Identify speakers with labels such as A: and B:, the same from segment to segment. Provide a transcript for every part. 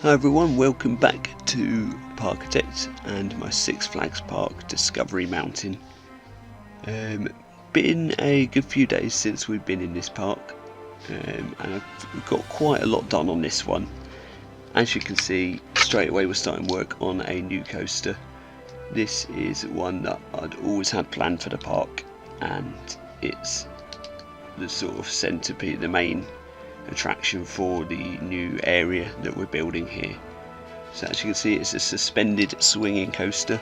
A: Hi everyone, welcome back to Parkitect and my Six Flags Park Discovery Mountain. Been a good few days since we've been in this park, and I've got quite a lot done on this one. As you can see, straight away we're starting work on a new coaster. This is one that I'd always had planned for the park, and it's the sort of centerpiece, the main attraction for the new area that we're building here. So as you can see, it's a suspended swinging coaster,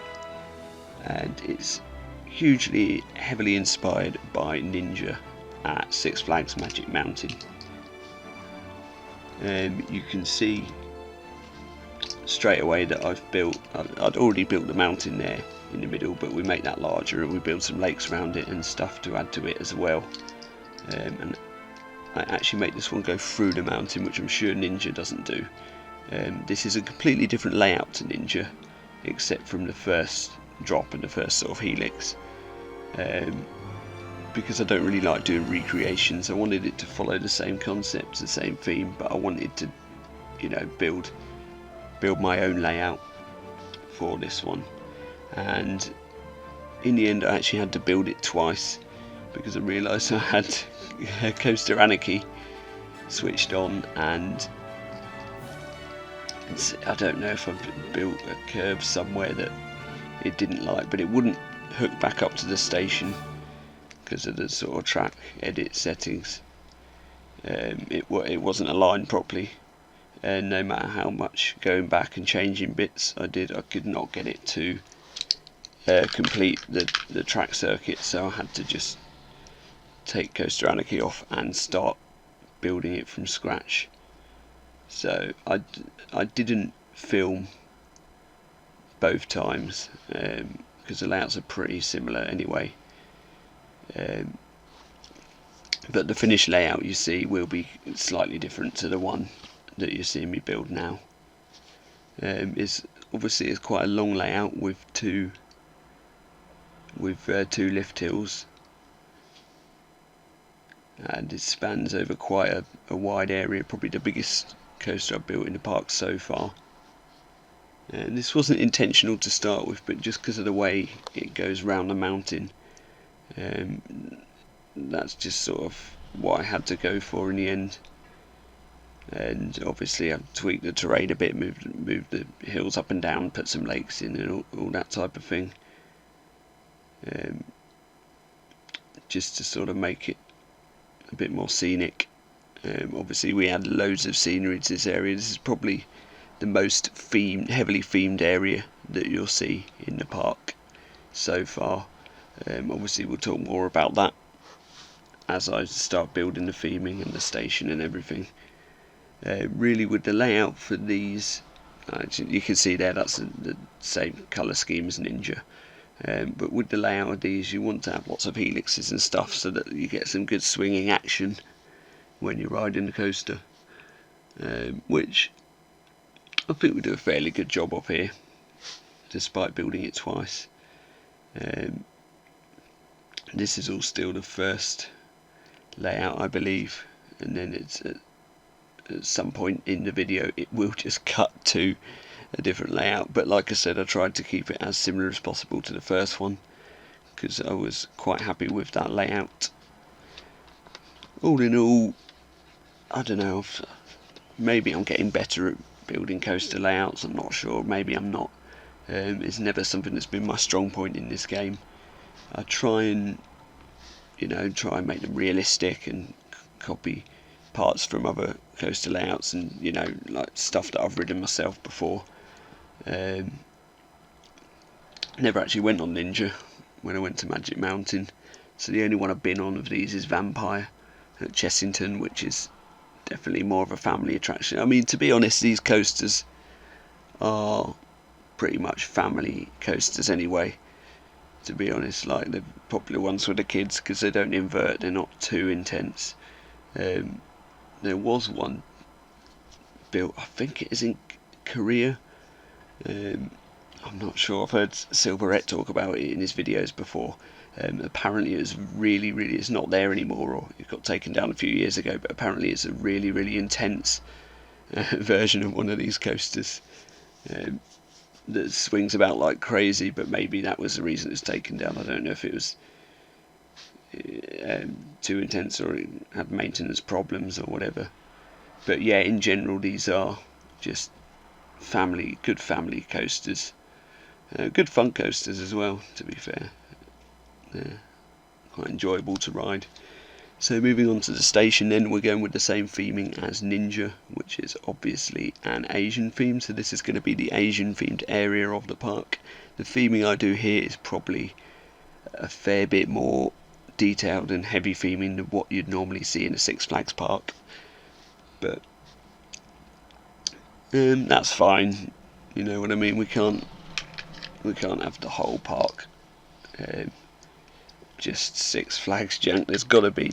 A: and it's hugely heavily inspired by Ninja at Six Flags Magic Mountain. You can see straight away that I'd already built the mountain there in the middle, but we make that larger and we build some lakes around it and stuff to add to it as well. And I actually make this one go through the mountain, which I'm sure Ninja doesn't do. This is a completely different layout to Ninja, except from the first drop and the first sort of helix. Because I don't really like doing recreations, I wanted it to follow the same concept, the same theme, but I wanted to, build my own layout for this one. And in the end, I actually had to build it twice because I realised I had Coaster Anarchy switched on, and I don't know if I've built a curve somewhere that it didn't like, but it wouldn't hook back up to the station because of the sort of track edit settings. It wasn't aligned properly, and no matter how much going back and changing bits I did, I could not get it to complete the track circuit, so I had to just take Coaster Anarchy off and start building it from scratch. So I didn't film both times because the layouts are pretty similar anyway, but the finished layout you see will be slightly different to the one that you're seeing me build now. It's quite a long layout with two lift hills, and it spans over quite a wide area, probably the biggest coaster I've built in the park so far. And this wasn't intentional to start with, but just because of the way it goes round the mountain, that's just sort of what I had to go for in the end. And obviously I've tweaked the terrain a bit, moved the hills up and down, put some lakes in and all that type of thing, just to sort of make it a bit more scenic. Obviously we had loads of scenery to this area. This is probably the most heavily themed area that you'll see in the park so far. Obviously we'll talk more about that as I start building the theming and the station and everything. Really with the layout for these, you can see there that's the same colour scheme as Ninja. But with the layout of these, you want to have lots of helixes and stuff so that you get some good swinging action when you're riding the coaster, which I think we do a fairly good job of here, despite building it twice. This is all still the first layout, I believe, and then it's at some point in the video it will just cut to a different layout, but like I said, I tried to keep it as similar as possible to the first one because I was quite happy with that layout. All in all, I don't know, maybe I'm getting better at building coaster layouts, I'm not sure, maybe I'm not. It's never something that's been my strong point in this game. I try and make them realistic and copy parts from other coaster layouts and like stuff that I've ridden myself before. Never actually went on Ninja when I went to Magic Mountain, so the only one I've been on of these is Vampire at Chessington, which is definitely more of a family attraction. I mean, to be honest, these coasters are pretty much family coasters anyway, to be honest. Like the popular ones for the kids because they don't invert, they're not too intense. There was one built, I think it is in Korea. I'm not sure, I've heard Silverette talk about it in his videos before. Apparently it's it's not there anymore, or it got taken down a few years ago, but apparently it's a really intense version of one of these coasters that swings about like crazy, but maybe that was the reason it's taken down. I don't know if it was too intense or it had maintenance problems or whatever. But yeah, in general, these are just good family coasters, good fun coasters as well. To be fair, they're quite enjoyable to ride. So moving on to the station, then we're going with the same theming as Ninja, which is obviously an Asian theme. So this is going to be the Asian themed area of the park. The theming I do here is probably a fair bit more detailed and heavy theming than what you'd normally see in a Six Flags park, but that's fine. You know what I mean? We can't have the whole park just Six Flags junk. There's got to be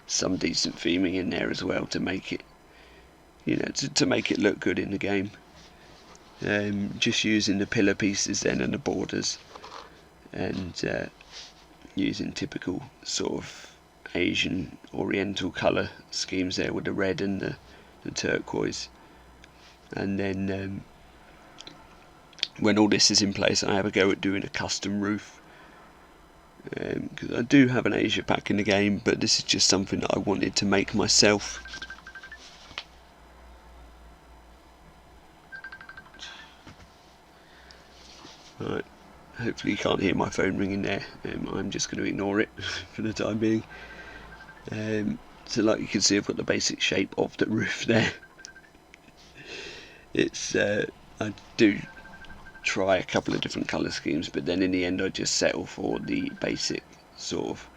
A: some decent theming in there as well to make it, to make it look good in the game. Just using the pillar pieces then and the borders, and using typical sort of Asian Oriental colour schemes there with the red and the turquoise. And then when all this is in place, I have a go at doing a custom roof, because I do have an Asia pack in the game, but this is just something that I wanted to make myself. Right, hopefully you can't hear my phone ringing there. I'm just going to ignore it for the time being. So like you can see, I've got the basic shape of the roof there. It's I do try a couple of different colour schemes, but then in the end I just settle for the basic sort of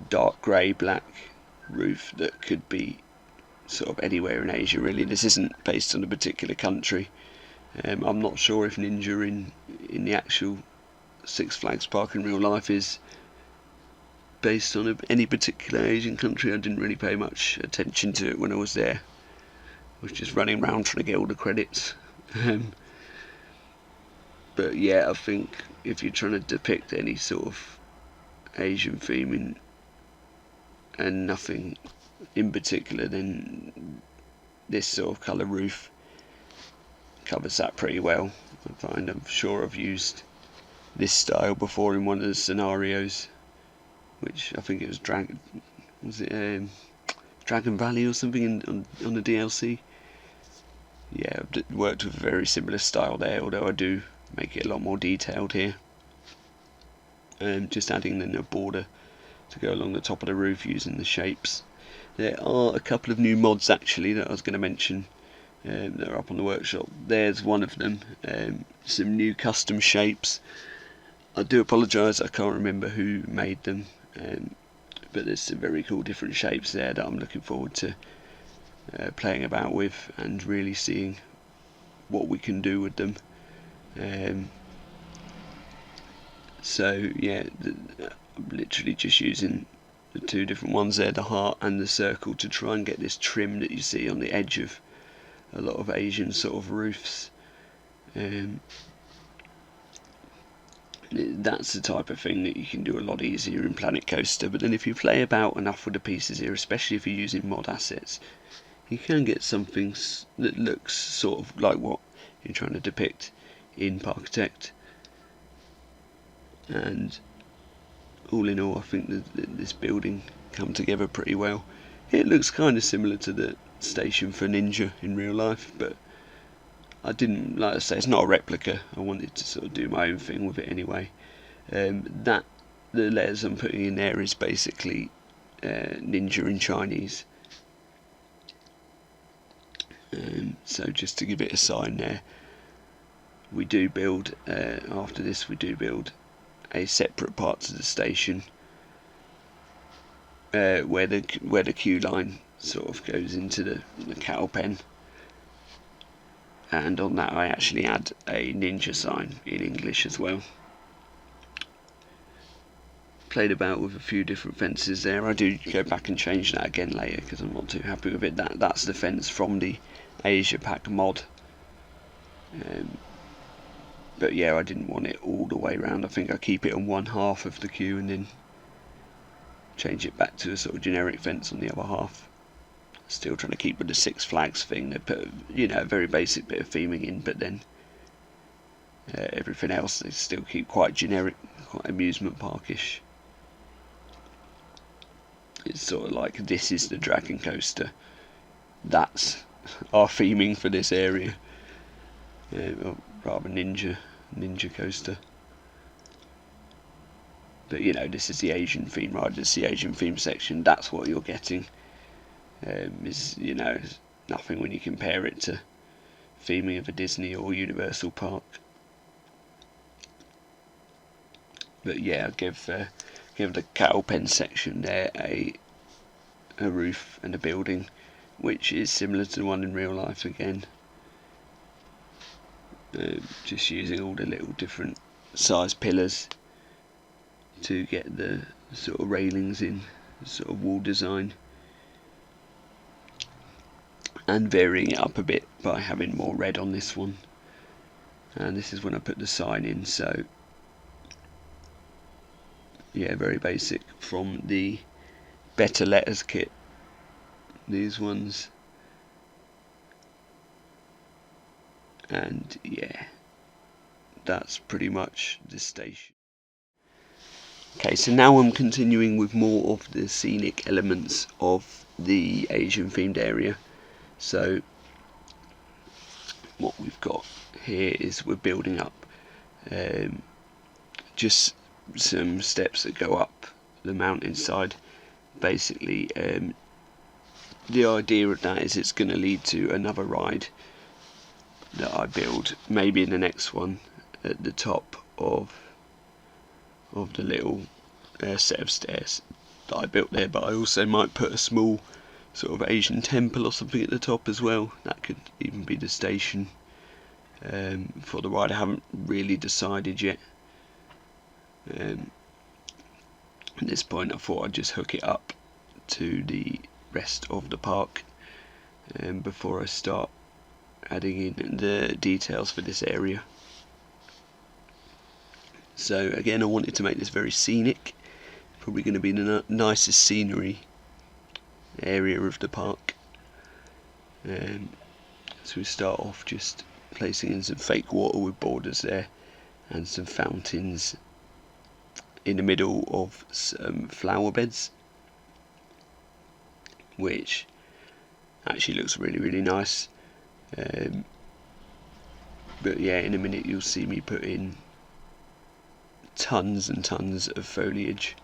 A: dark grey black roof that could be sort of anywhere in Asia really. This isn't based on a particular country. I'm not sure if Ninja in the actual Six Flags park in real life is based on any particular Asian country. I didn't really pay much attention to it when I was there. I was just running around trying to get all the credits. But yeah, I think if you're trying to depict any sort of Asian theme and nothing in particular, then this sort of colour roof covers that pretty well. I'm sure I've used this style before in one of the scenarios, which I think it was Dragon Valley or something on the DLC. Yeah, I've worked with a very similar style there, although I do make it a lot more detailed here. Just adding then a border to go along the top of the roof using the shapes. There are a couple of new mods actually that I was going to mention that are up on the workshop. There's one of them, some new custom shapes. I do apologise, I can't remember who made them, but there's some very cool different shapes there that I'm looking forward to playing about with and really seeing what we can do with them. So yeah, I'm literally just using the two different ones there, the heart and the circle, to try and get this trim that you see on the edge of a lot of Asian sort of roofs. That's the type of thing that you can do a lot easier in Planet Coaster, but then if you play about enough with the pieces here, especially if you're using mod assets, you can get something that looks sort of like what you're trying to depict in Parkitect. And all in all, I think that this building come together pretty well. It looks kind of similar to the station for Ninja in real life, but I didn't, like I say, it's not a replica. I wanted to sort of do my own thing with it anyway. The letters I'm putting in there is basically Ninja in Chinese. So just to give it a sign there, we do build, after this we do build a separate part to the station where the queue line sort of goes into the cattle pen, and on that I actually add a Ninja sign in English as well. Played about with a few different fences there. I do go back and change that again later because I'm not too happy with it. That's the fence from the Asia Pack mod. But yeah, I didn't want it all the way around. I think I keep it on one half of the queue and then change it back to a sort of generic fence on the other half. Still trying to keep with the Six Flags thing. They put, you know, a very basic bit of theming in, but then everything else they still keep quite generic, quite amusement parkish. It's sort of like, this is the Dragon Coaster. That's our theming for this area. Or rather Ninja Coaster. But you know, this is the Asian theme ride. This is the Asian theme section. That's what you're getting. Is, you know, nothing when you compare it to theming of a Disney or Universal park. But yeah, I'll give the cattle pen section there a roof and a building, which is similar to the one in real life again. Just using all the little different size pillars to get the sort of railings in, sort of wall design, and varying it up a bit by having more red on this one. And this is when I put the sign in, so yeah, very basic from the Better Letters kit, these ones. And yeah, that's pretty much this station. Okay, so now I'm continuing with more of the scenic elements of the Asian themed area. So what we've got here is we're building up just some steps that go up the mountainside. Basically, the idea of that is it's going to lead to another ride that I build, maybe in the next one, at the top of the little set of stairs that I built there. But I also might put a small sort of Asian temple or something at the top as well. That could even be the station for the ride. I haven't really decided yet. At this point I thought I'd just hook it up to the rest of the park before I start adding in the details for this area. So again, I wanted to make this very scenic. Probably going to be the nicest scenery area of the park. So we start off just placing in some fake water with borders there, and some fountains in the middle of some flower beds, which actually looks really, really nice. But yeah, in a minute you'll see me put in tons and tons of foliage.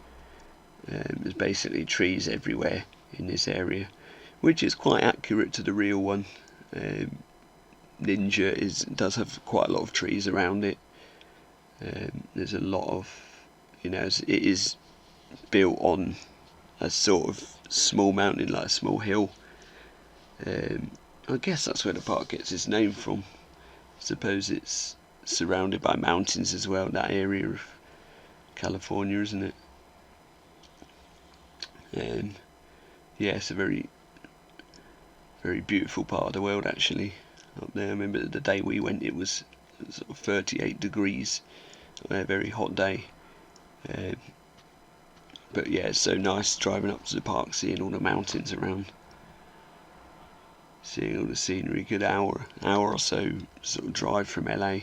A: There's basically trees everywhere in this area, which is quite accurate to the real one. Ninja does have quite a lot of trees around it. There's a lot of, you know, it is built on a sort of small mountain, like a small hill. I guess that's where the park gets its name from. I suppose it's surrounded by mountains as well, that area of California, isn't it? Yeah, it's a very, very beautiful part of the world actually up there. I remember the day we went, it was sort of 38 degrees, a very hot day. But yeah, it's so nice driving up to the park, seeing all the mountains around, seeing all the scenery. Good hour or so sort of drive from LA.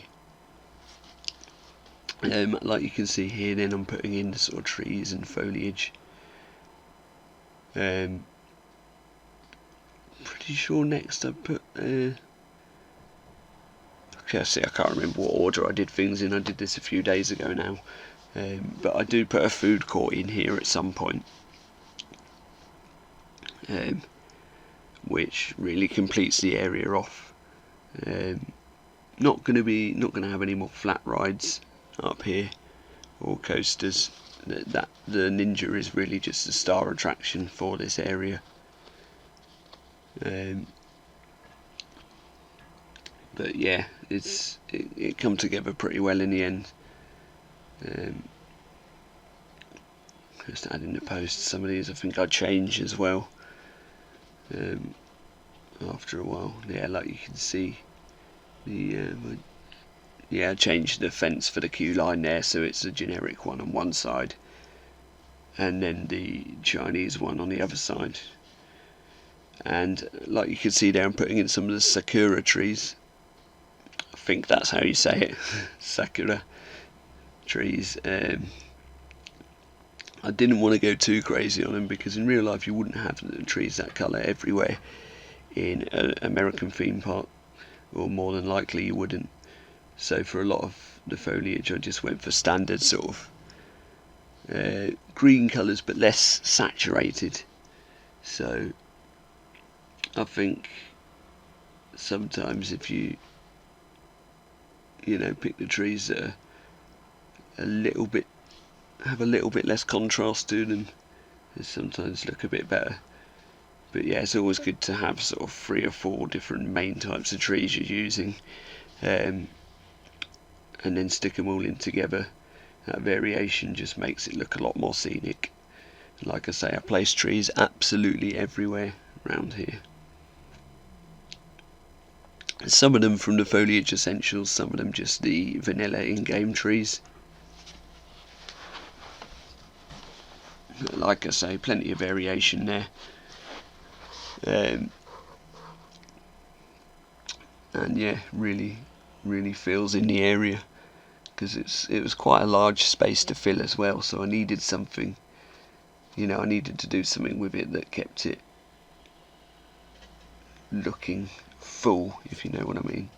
A: Like you can see here, then I'm putting in the sort of trees and foliage. Pretty sure next I put okay, I can't remember what order I did things in. I did this a few days ago now. But I do put a food court in here at some point, which really completes the area off. Not going to have any more flat rides up here or coasters. The Ninja is really just a star attraction for this area. But yeah, it come together pretty well in the end. Just adding the posts. Some of these I think I change as well after a while. Yeah, like you can see, I changed the fence for the queue line there, so it's a generic one on one side, and then the Chinese one on the other side. And like you can see there, I'm putting in some of the sakura trees. I think that's how you say it. Sakura trees. I didn't want to go too crazy on them because in real life you wouldn't have the trees that colour everywhere in an American theme park, or more than likely you wouldn't. So for a lot of the foliage I just went for standard sort of green colours but less saturated. So I think sometimes if you pick the trees that are have a little bit less contrast to them, they sometimes look a bit better. But yeah, it's always good to have sort of 3 or 4 different main types of trees you're using, and then stick them all in together. That variation just makes it look a lot more scenic. Like I say, I place trees absolutely everywhere around here. Some of them from the Foliage Essentials, some of them just the vanilla in-game trees. Like I say, plenty of variation there. And yeah, really feels in the area, because it was quite a large space to fill as well, so I needed something, I needed to do something with it that kept it looking full, if you know what I mean.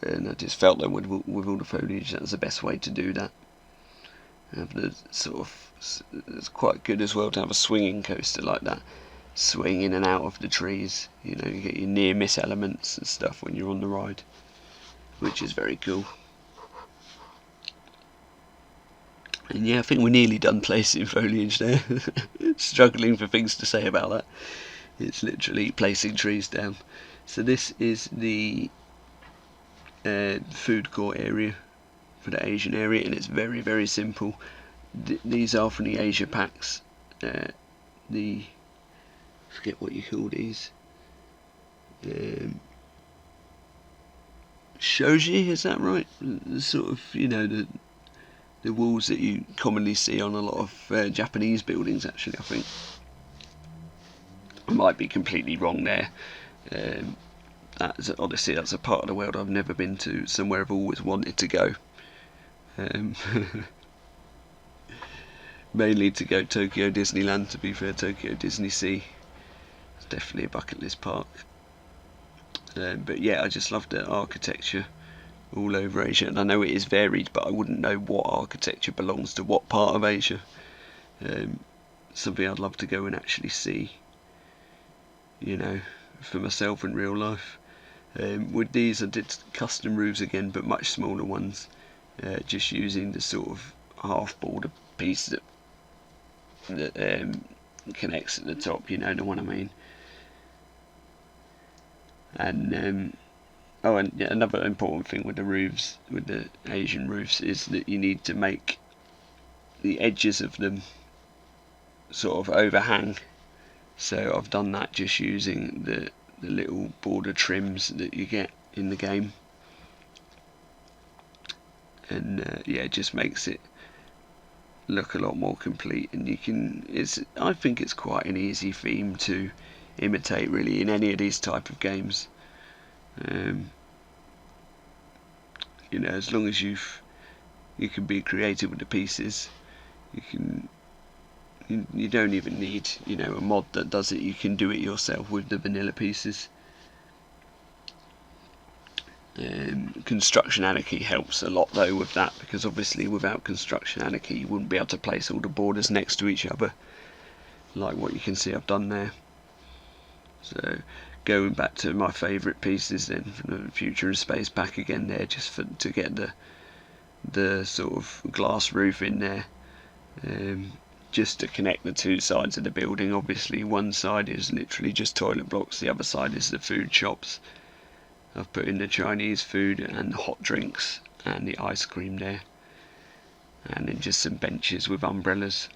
A: And I just felt that with all the foliage, that was the best way to do that. Have the sort of, it's quite good as well to have a swinging coaster like that, swing in and out of the trees. You get your near miss elements and stuff when you're on the ride, which is very cool. And yeah, I think we're nearly done placing foliage there. Struggling for things to say about that. It's literally placing trees down. So this is the food court area for the Asian area, and it's very simple. These are from the Asia packs. The forget what you call these. Shoji, is that right? The sort of the walls that you commonly see on a lot of Japanese buildings. Actually, I think I might be completely wrong there. Honestly, that's a part of the world I've never been to. Somewhere I've always wanted to go. Mainly to go Tokyo Disneyland, to be fair. Tokyo Disney Sea, it's definitely a bucket list park. But yeah, I just love the architecture all over Asia, and I know it is varied, but I wouldn't know what architecture belongs to what part of Asia. Something I'd love to go and actually see, for myself in real life. With these I did custom roofs again, but much smaller ones, just using the sort of half border piece that connects at the top, the one I mean. And and yeah, another important thing with the roofs, with the Asian roofs, is that you need to make the edges of them sort of overhang. So I've done that just using the little border trims that you get in the game, and yeah, it just makes it look a lot more complete. And I think it's quite an easy theme to imitate, really, in any of these type of games. As long as you can be creative with the pieces, you don't even need a mod that does it. You can do it yourself with the vanilla pieces. Construction Anarchy helps a lot though with that, because obviously without Construction Anarchy you wouldn't be able to place all the borders next to each other, like what you can see I've done there. So going back to my favourite pieces then from the Future and Space pack again there, just to get the sort of glass roof in there, just to connect the two sides of the building. Obviously one side is literally just toilet blocks, the other side is the food shops. I've put in the Chinese food and the hot drinks and the ice cream there, and then just some benches with umbrellas.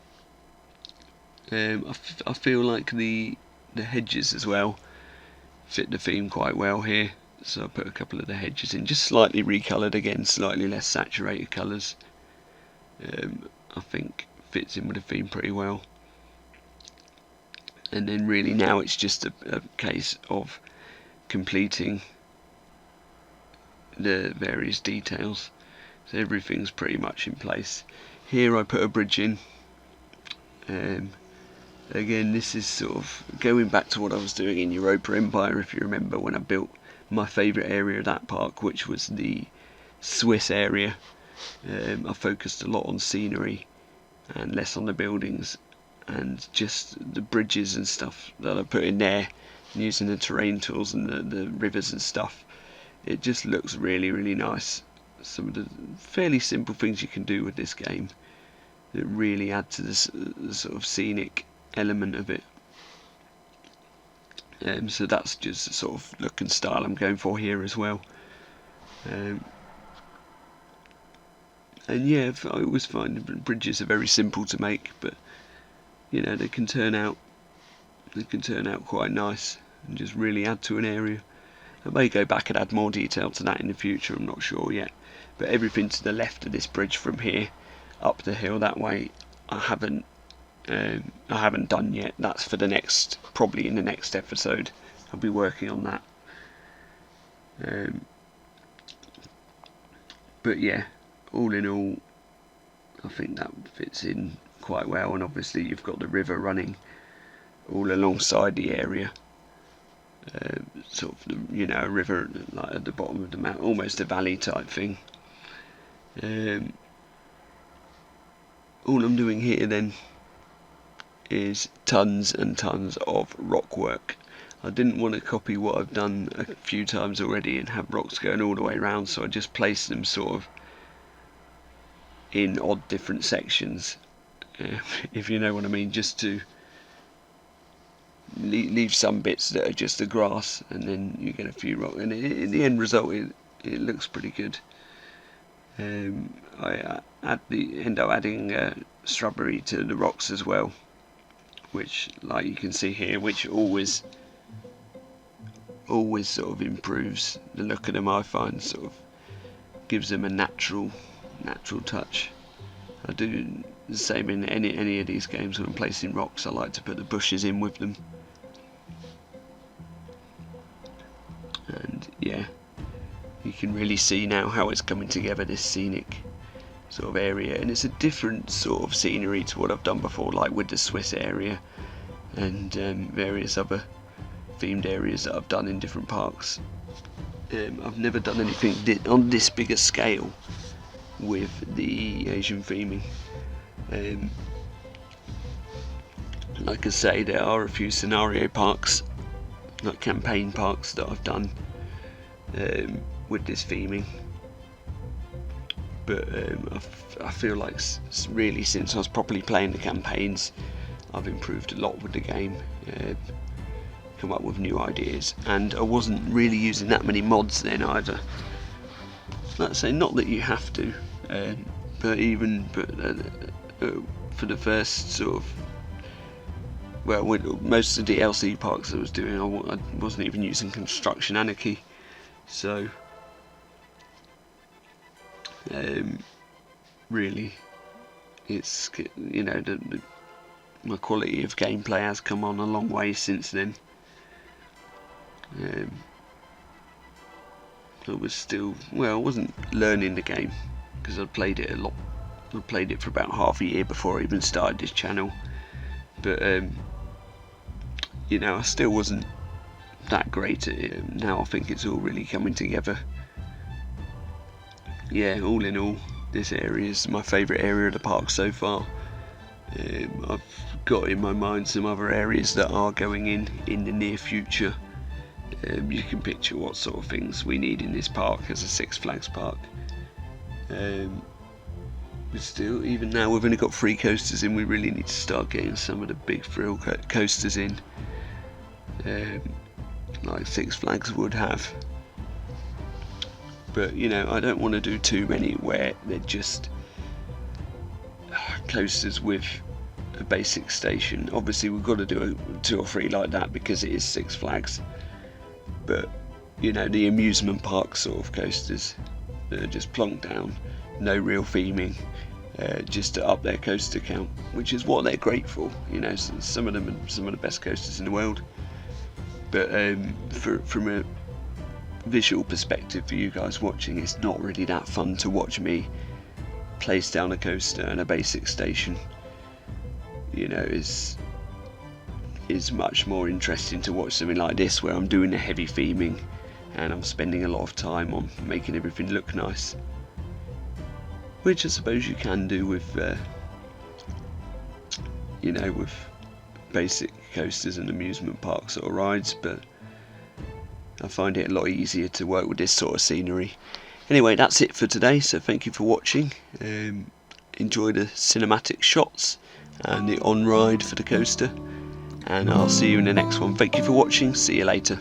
A: I feel like the hedges as well fit the theme quite well here, so I put a couple of the hedges in, just slightly recoloured again, slightly less saturated colours. I think fits in with the theme pretty well. and then really now it's just a case of completing the various details. So everything's pretty much in place. Here I put a bridge in. Again, this is sort of going back to what I was doing in Europa Empire, if you remember, when I built my favourite area of that park, which was the Swiss area. I focused a lot on scenery and less on the buildings, and just the bridges and stuff that I put in there, and using the terrain tools and the rivers and stuff. It just looks really, really nice. Some of the fairly simple things you can do with this game that really add to the sort of scenic element of it. So that's just the sort of look and style I'm going for here as well. And yeah, I always find bridges are very simple to make, but you know, they can turn out quite nice and just really add to an area. I may go back and add more detail to that in the future, I'm not sure yet. But everything to the left of this bridge from here up the hill that way, I haven't done yet. That's for the next, probably in the next episode. I'll be working on that. But yeah, all in all, I think that fits in quite well. And obviously you've got the river running all alongside the area. Sort of, you know, a river like at the bottom of the mountain, almost a valley type thing. All I'm doing here then is tons and tons of rock work. I didn't want to copy what I've done a few times already and have rocks going all the way around, so I just placed them sort of in odd different sections, if you know what I mean, just to leave some bits that are just the grass, and then you get a few rocks, and in the end result it looks pretty good. I end up adding shrubbery to the rocks as well, which, like you can see here, which always sort of improves the look of them. I find sort of gives them a natural touch. I do the same in any of these games when I'm placing rocks. I like to put the bushes in with them. And yeah, you can really see now how it's coming together, this scenic sort of area, and it's a different sort of scenery to what I've done before, like with the Swiss area and various other themed areas that I've done in different parks. I've never done anything on this bigger scale with the Asian theming. Like I say, there are a few scenario parks, like campaign parks, that I've done with this theming, but I feel like really since I was properly playing the campaigns, I've improved a lot with the game, come up with new ideas, and I wasn't really using that many mods then either. Like I say, not that you have to, but for the first sort of, well, with most of the DLC parks I was doing, I wasn't even using Construction Anarchy, so really, it's, you know, my quality of gameplay has come on a long way since then. I was still, well, I wasn't learning the game because I'd played it a lot. I played it for about half a year before I even started this channel, but you know, I still wasn't that great at it. Now I think it's all really coming together. Yeah, all in all, this area is my favourite area of the park so far. I've got in my mind some other areas that are going in the near future. You can picture what sort of things we need in this park as a Six Flags park. But still, even now we've only got 3 coasters in, we really need to start getting some of the big thrill coasters in, like Six Flags would have. But you know, I don't want to do too many where they're just coasters with a basic station. Obviously we've got to do 2 or 3 like that because it is Six Flags, but you know, the amusement park sort of coasters that are just plonked down, no real theming, just to up their coaster count, which is what they're great for. You know, some of them are some of the best coasters in the world. But from a visual perspective for you guys watching, it's not really that fun to watch me place down a coaster and a basic station. You know, is much more interesting to watch something like this where I'm doing the heavy theming and I'm spending a lot of time on making everything look nice, which I suppose you can do with you know, with basic coasters and amusement park sort of rides, but I find it a lot easier to work with this sort of scenery. Anyway, that's it for today, so thank you for watching. Enjoy the cinematic shots and the on-ride for the coaster, and I'll see you in the next one. Thank you for watching, see you later.